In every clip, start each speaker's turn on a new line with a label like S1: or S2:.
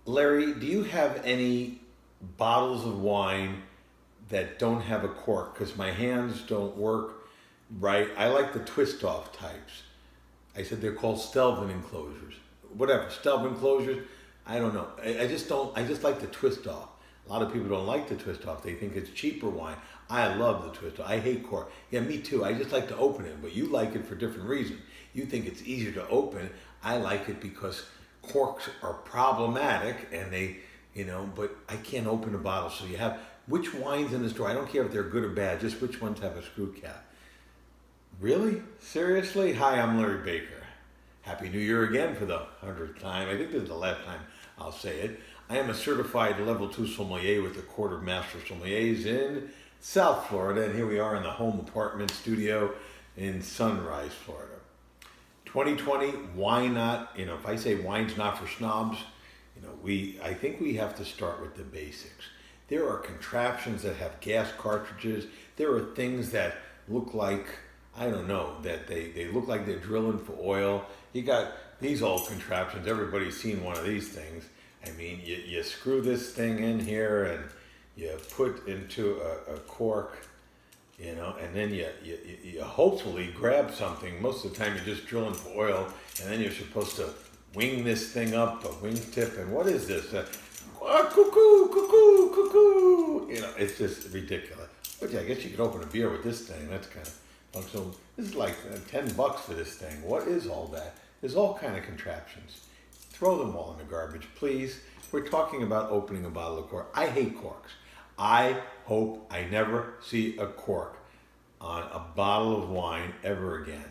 S1: Larry, do you have any bottles of wine that don't have a cork? Because my hands don't work right. I like the twist off types. I said they're called Stelvin enclosures. Whatever, Stelvin enclosures. I don't know. I just don't. I just like the twist off. A lot of people don't like the twist off. They think it's cheaper wine. I love the twist off. I hate cork. Yeah, me too. I just like to open it, but you like it for different reasons. You think it's easier to open. I like it because corks are problematic and but I can't open a bottle. So you have, which wines in the store, I don't care if they're good or bad, just which ones have a screw cap. Really? Seriously? Hi, I'm Larry Baker. Happy New Year again for the 100th time. I think this is the last time I'll say it. I am a certified level 2 sommelier with the Court of Master Sommeliers in South Florida, and here we are in the home apartment studio in Sunrise, Florida. 2020, why not? If I say wine's not for snobs, I think we have to start with the basics. There are contraptions that have gas cartridges. There are things that look like, I don't know, that they look like they're drilling for oil. You got these old contraptions. Everybody's seen one of these things. I mean, you screw this thing in here and you put into a cork, and then you hopefully grab something. Most of the time you're just drilling for oil, and then you're supposed to wing this thing up, a wingtip, and what is this? Cuckoo, cuckoo, cuckoo. It's just ridiculous. But yeah, I guess you could open a beer with this thing. That's kind of fun. So this is like $10 for this thing. What is all that? There's all kind of contraptions. Throw them all in the garbage, please. We're talking about opening a bottle of cork. I hate corks. I hope I never see a cork on a bottle of wine ever again.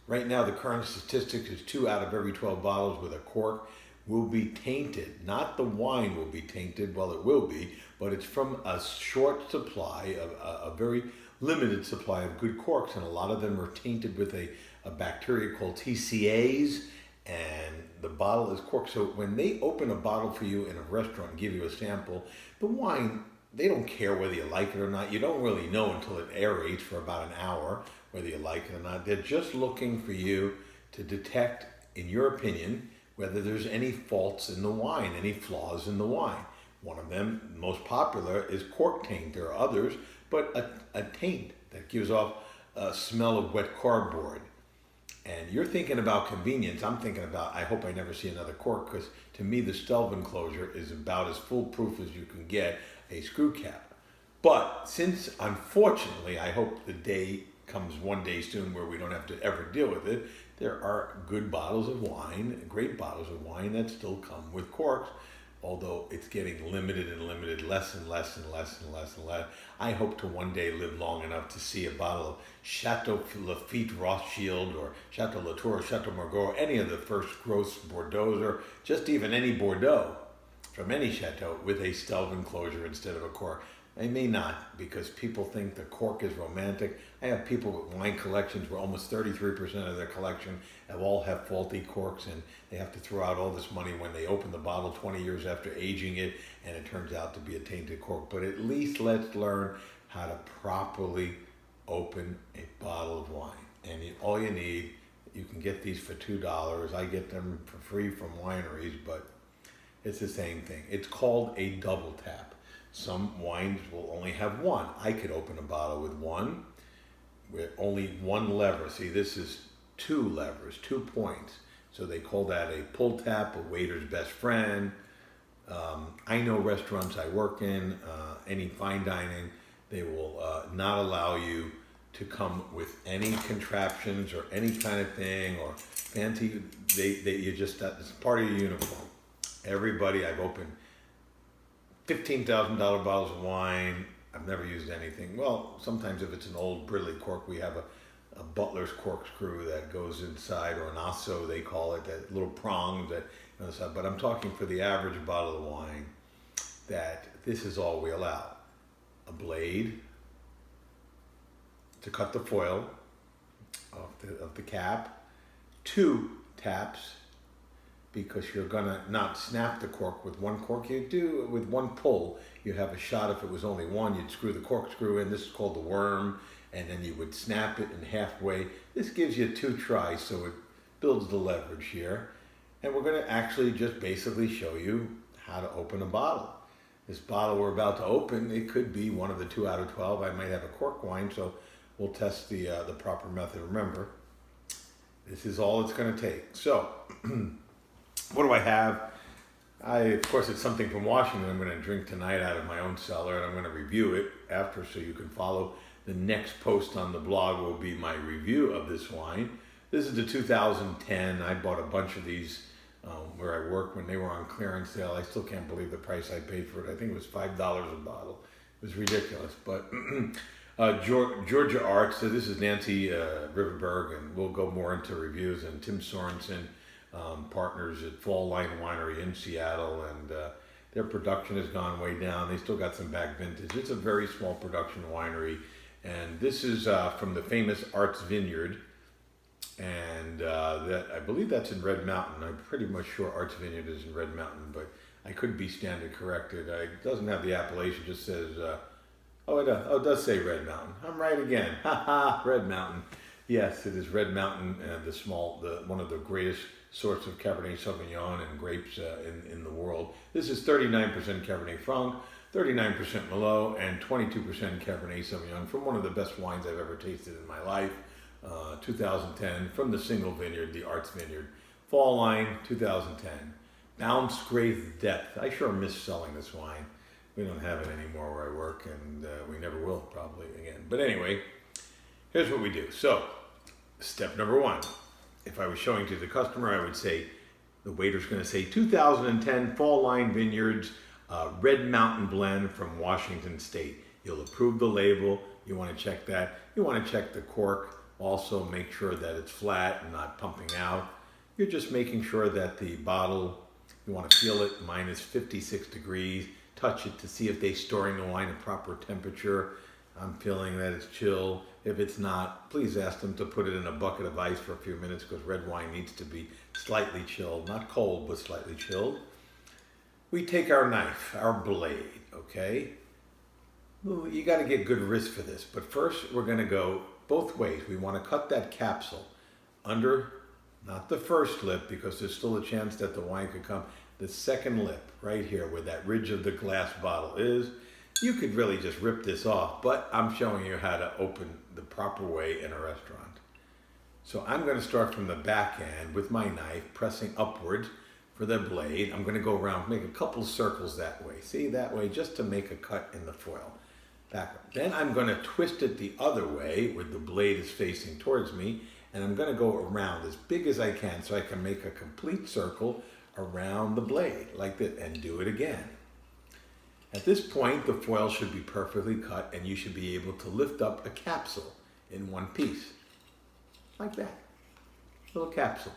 S1: Right now, the current statistics is 2 out of every 12 bottles with a cork will be tainted. Not the wine will be tainted, well, it will be, but it's from a short supply, a very limited supply of good corks, and a lot of them are tainted with a bacteria called TCAs, and the bottle is corked. So when they open a bottle for you in a restaurant and give you a sample, the wine, they don't care whether you like it or not. You don't really know until it aerates for about an hour whether you like it or not. They're just looking for you to detect, in your opinion, whether there's any faults in the wine, any flaws in the wine. One of them, most popular, is cork taint. There are others, but a taint that gives off a smell of wet cardboard. And you're thinking about convenience. I'm thinking about, I hope I never see another cork, because to me, the Stelvin closure is about as foolproof as you can get a screw cap. But since, unfortunately, I hope the day comes one day soon where we don't have to ever deal with it, there are good bottles of wine, great bottles of wine that still come with corks, although it's getting limited and limited, less and less and less and less and less. I hope to one day live long enough to see a bottle of Chateau Lafite Rothschild or Chateau Latour or Chateau Margaux, or any of the first gross Bordeaux, or just even any Bordeaux from any chateau with a Stelvin closure instead of a cork. I may not, because people think the cork is romantic. I have people with wine collections where almost 33% of their collection have faulty corks, and they have to throw out all this money when they open the bottle 20 years after aging it, and it turns out to be a tainted cork. But at least let's learn how to properly open a bottle of wine. And all you need, you can get these for $2. I get them for free from wineries, but it's the same thing. It's called a double tap. Some wines will only have one. I could open a bottle with one, with only one lever. See, this is 2 levers, 2 points. So they call that a pull tap, a waiter's best friend. I know restaurants I work in, any fine dining, they will not allow you to come with any contraptions or any kind of thing or fancy. It's part of your uniform. Everybody, I've opened $15,000 bottles of wine. I've never used anything. Well, sometimes if it's an old Briley cork, we have a butler's corkscrew that goes inside, or an asso they call it, that little prong that on the side. But I'm talking for the average bottle of wine, that this is all we allow. A blade to cut the foil of the cap, 2 taps, because you're gonna not snap the cork with one cork. You do with one pull. You have a shot. If it was only one, you'd screw the corkscrew in. This is called the worm, and then you would snap it in halfway. This gives you 2 tries, so it builds the leverage here. And we're gonna actually just basically show you how to open a bottle. This bottle we're about to open, it could be one of the 2 out of 12. I might have a cork wine, so we'll test the proper method. Remember, this is all it's going to take. So, what do I have? Of course, it's something from Washington I'm going to drink tonight out of my own cellar, and I'm going to review it after so you can follow. The next post on the blog will be my review of this wine. This is the 2010. I bought a bunch of these where I work when they were on clearance sale. I still can't believe the price I paid for it. I think it was $5 a bottle. It was ridiculous. But Georgia Arts, so this is Nancy Riverberg, and we'll go more into reviews, and Tim Sorensen, partners at Fall Line Winery in Seattle, and their production has gone way down. They still got some back vintage. It's a very small production winery, and this is from the famous Arts Vineyard, and that I believe that's in Red Mountain. I'm pretty much sure Arts Vineyard is in Red Mountain, but I could be standing corrected. It doesn't have the appellation, it just says, it does say Red Mountain. I'm right again. Red Mountain. Yes, it is Red Mountain, one of the greatest sorts of Cabernet Sauvignon and grapes in the world. This is 39% Cabernet Franc, 39% Merlot, and 22% Cabernet Sauvignon from one of the best wines I've ever tasted in my life. 2010 from the single vineyard, the Arts Vineyard. Fall Line, 2010. Bounce Grape Depth. I sure miss selling this wine. We don't have it anymore where I work, and we never will probably again. But anyway, here's what we do. So, step number 1. If I was showing to the customer, I would say, the waiter's going to say 2010 Fall Line Vineyards Red Mountain Blend from Washington State. You'll approve the label. You want to check that. You want to check the cork. Also make sure that it's flat and not pumping out. You're just making sure that the bottle, you want to feel it, minus 56 degrees. Touch it to see if they're storing the wine at proper temperature. I'm feeling that it's chill. If it's not, please ask them to put it in a bucket of ice for a few minutes, because red wine needs to be slightly chilled. Not cold, but slightly chilled. We take our knife, our blade, okay? Well, you got to get good wrist for this, but first we're going to go both ways. We want to cut that capsule under, not the first lip, because there's still a chance that the wine could come, the second lip right here where that ridge of the glass bottle is. You could really just rip this off, but I'm showing you how to open the proper way in a restaurant. So I'm going to start from the back end with my knife, pressing upwards for the blade. I'm going to go around, make a couple circles that way. See, that way, just to make a cut in the foil. Backward. Then I'm going to twist it the other way where the blade is facing towards me, and I'm going to go around as big as I can so I can make a complete circle around the blade like that, and do it again. At this point, the foil should be perfectly cut, and you should be able to lift up a capsule in one piece. Like that. Little capsule.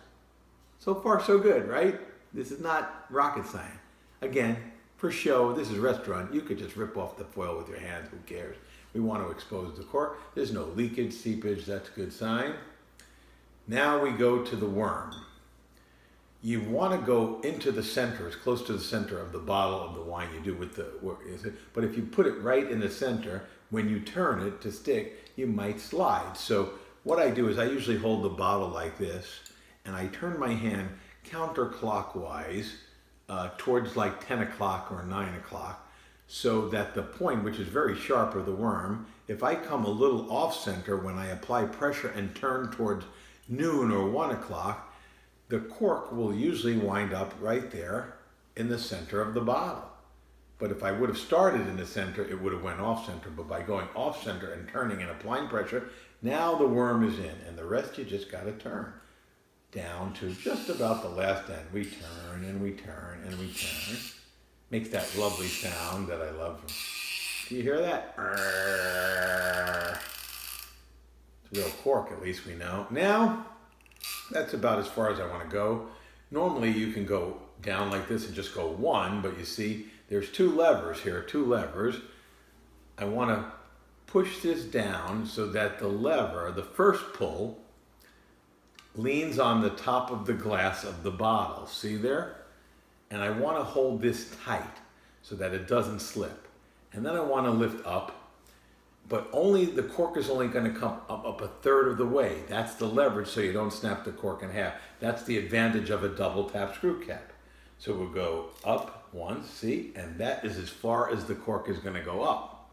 S1: So far, so good, right? This is not rocket science. Again, for show, this is a restaurant. You could just rip off the foil with your hands. Who cares? We want to expose the cork. There's no leakage, seepage. That's a good sign. Now we go to the worm. You want to go into the center, as close to the center of the bottle of the wine you do with the worm. But if you put it right in the center, when you turn it to stick, you might slide. So what I do is I usually hold the bottle like this, and I turn my hand counterclockwise towards like 10 o'clock or 9 o'clock, so that the point, which is very sharp, of the worm, if I come a little off center when I apply pressure and turn towards noon or 1 o'clock, the cork will usually wind up right there in the center of the bottle. But if I would have started in the center, it would have went off center. But by going off center and turning and applying pressure, now the worm is in, and the rest you just got to turn down to just about the last end. We turn and we turn and we turn. Makes that lovely sound that I love. Do you hear that? It's real cork, at least we know. Now, that's about as far as I want to go. Normally you can go down like this and just go one, but you see there's two levers here, two levers. I want to push this down so that the lever, the first pull, leans on the top of the glass of the bottle. See there? And I want to hold this tight so that it doesn't slip. And then I want to lift up, but the cork is only going to come up a third of the way. That's the leverage so you don't snap the cork in half. That's the advantage of a double tap screw cap. So we'll go up once, see, and that is as far as the cork is going to go up.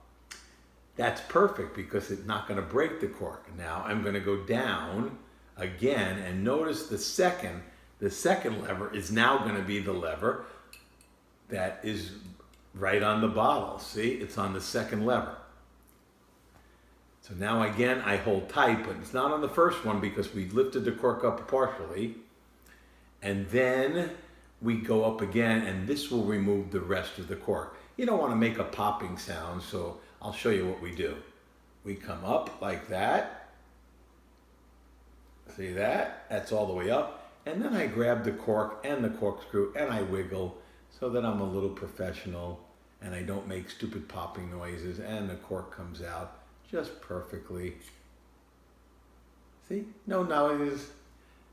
S1: That's perfect because it's not going to break the cork. Now I'm going to go down again, and notice the second lever is now going to be the lever that is right on the bottle. See, it's on the second lever. So now again, I hold tight, but it's not on the first one because we lifted the cork up partially. And then we go up again, and this will remove the rest of the cork. You don't want to make a popping sound, so I'll show you what we do. We come up like that. See that? That's all the way up. And then I grab the cork and the corkscrew and I wiggle so that I'm a little professional and I don't make stupid popping noises, and the cork comes out just perfectly. See? No noises.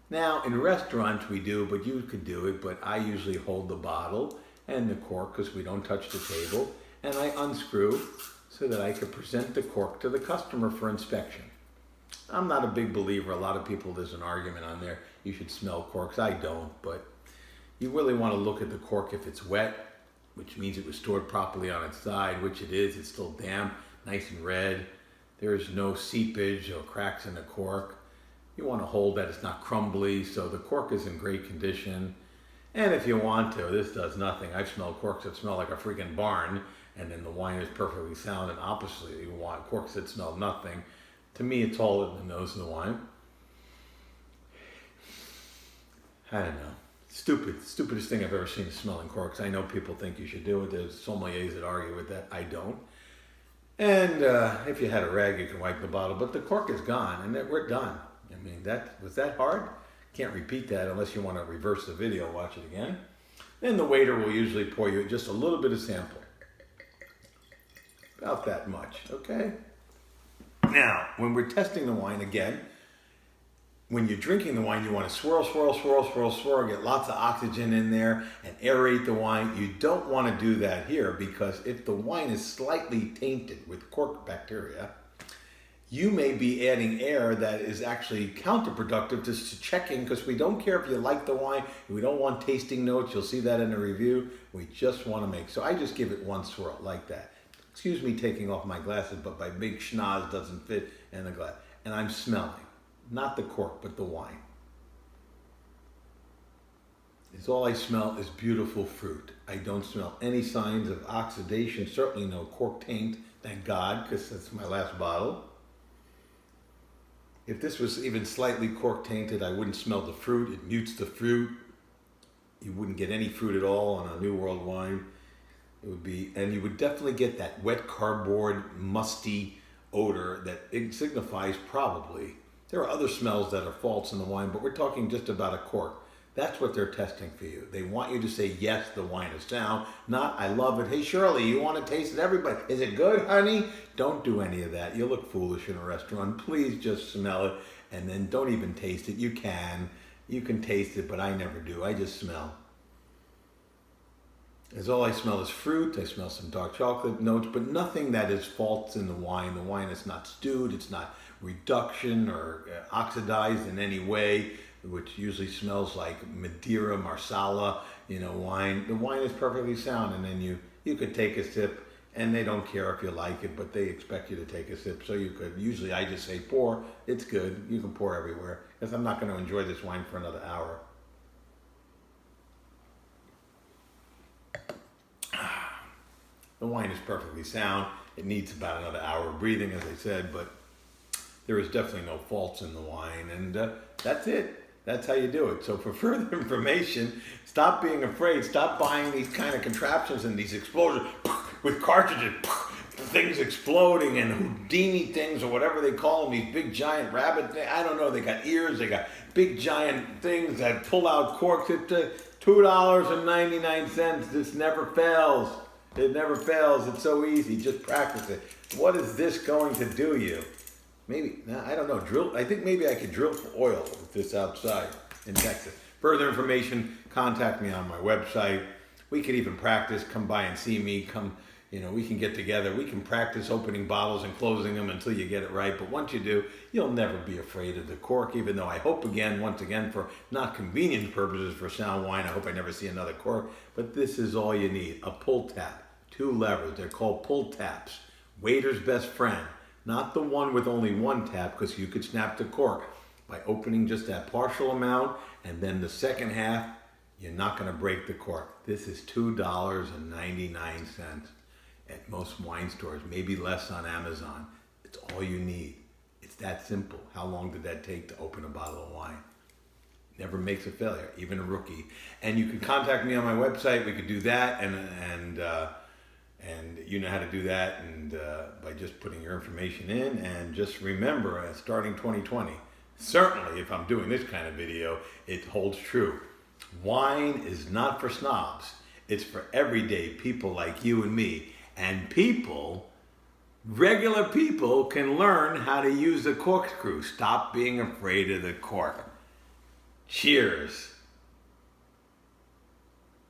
S1: Now in restaurants we do, but you could do it, but I usually hold the bottle and the cork because we don't touch the table, and I unscrew so that I could present the cork to the customer for inspection. I'm not a big believer. A lot of people, there's an argument on there, you should smell corks. I don't, but you really want to look at the cork if it's wet, which means it was stored properly on its side, which it is. It's still damp, nice and red. There is no seepage or cracks in the cork. You want to hold that it's not crumbly, so the cork is in great condition. And if you want to, this does nothing. I've smelled corks that smell like a freaking barn, and then the wine is perfectly sound, and oppositely, you want corks that smell nothing. To me, it's all in the nose of the wine. I don't know. Stupidest thing I've ever seen is smelling corks. I know people think you should do it. There's sommeliers that argue with that. I don't. And if you had a rag, you can wipe the bottle. But the cork is gone, and we're done. I mean, was that hard? Can't repeat that unless you want to reverse the video, watch it again. Then the waiter will usually pour you just a little bit of sample. About that much, okay? Now, when we're testing the wine again, when you're drinking the wine, you want to swirl, get lots of oxygen in there and aerate the wine. You don't want to do that here because if the wine is slightly tainted with cork bacteria, you may be adding air that is actually counterproductive to checking, because we don't care if you like the wine. We don't want tasting notes. You'll see that in the review. We just want to make, so I just give it one swirl like that. Excuse me taking off my glasses, but my big schnoz doesn't fit in the glass. And I'm smelling, not the cork, but the wine. It's all I smell is beautiful fruit. I don't smell any signs of oxidation, certainly no cork taint, thank God, because that's my last bottle. If this was even slightly cork tainted, I wouldn't smell the fruit. It mutes the fruit. You wouldn't get any fruit at all on a New World wine. It would be, and you would definitely get that wet cardboard, musty odor that it signifies probably. There are other smells that are false in the wine, but we're talking just about a cork. That's what they're testing for you. They want you to say, yes, the wine is sound, not, I love it. Hey, Shirley, you want to taste it? Everybody, is it good, honey? Don't do any of that. You look foolish in a restaurant. Please just smell it, and then don't even taste it. You can taste it, but I never do. I just smell. As all I smell is fruit. I smell some dark chocolate notes, but nothing that is false in the wine. The wine is not stewed. It's not reduction or oxidized in any way, which usually smells like Madeira, Marsala, wine. The wine is perfectly sound, and then you could take a sip, and they don't care if you like it, but they expect you to take a sip, so you could. Usually I just say pour. It's good. You can pour everywhere, because I'm not going to enjoy this wine for another hour. The wine is perfectly sound. It needs about another hour of breathing, as I said, but there is definitely no faults in the wine, and that's it. That's how you do it. So for further information, stop being afraid. Stop buying these kind of contraptions and these explosions with cartridges, things exploding, and Houdini things, or whatever they call them, these big giant rabbit things. I don't know. They got ears. They got big giant things that pull out corks. It's $2.99. This never fails. It never fails. It's so easy. Just practice it. What is this going to do you? Maybe, I don't know, I think maybe I could drill for oil with this outside in Texas. Further information, contact me on my website. We could even practice. Come by and see me. Come We can get together. We can practice opening bottles and closing them until you get it right. But once you do, you'll never be afraid of the cork, even though I hope once again, for not convenience purposes for sound wine, I hope I never see another cork. But this is all you need. A pull tab, 2 levers. They're called pull tabs. Waiter's best friend. Not the one with only one tap, because you could snap the cork by opening just that partial amount, and then the second half, you're not going to break the cork. This is $2.99 at most wine stores, maybe less on Amazon. It's all you need. It's that simple. How long did that take to open a bottle of wine? Never makes a failure, even a rookie. And you can contact me on my website. We could do that, and you know how to do that, and by just putting your information in. And just remember, starting 2020, certainly if I'm doing this kind of video, it holds true. Wine is not for snobs. It's for everyday people like you and me. And regular people, can learn how to use the corkscrew. Stop being afraid of the cork. Cheers.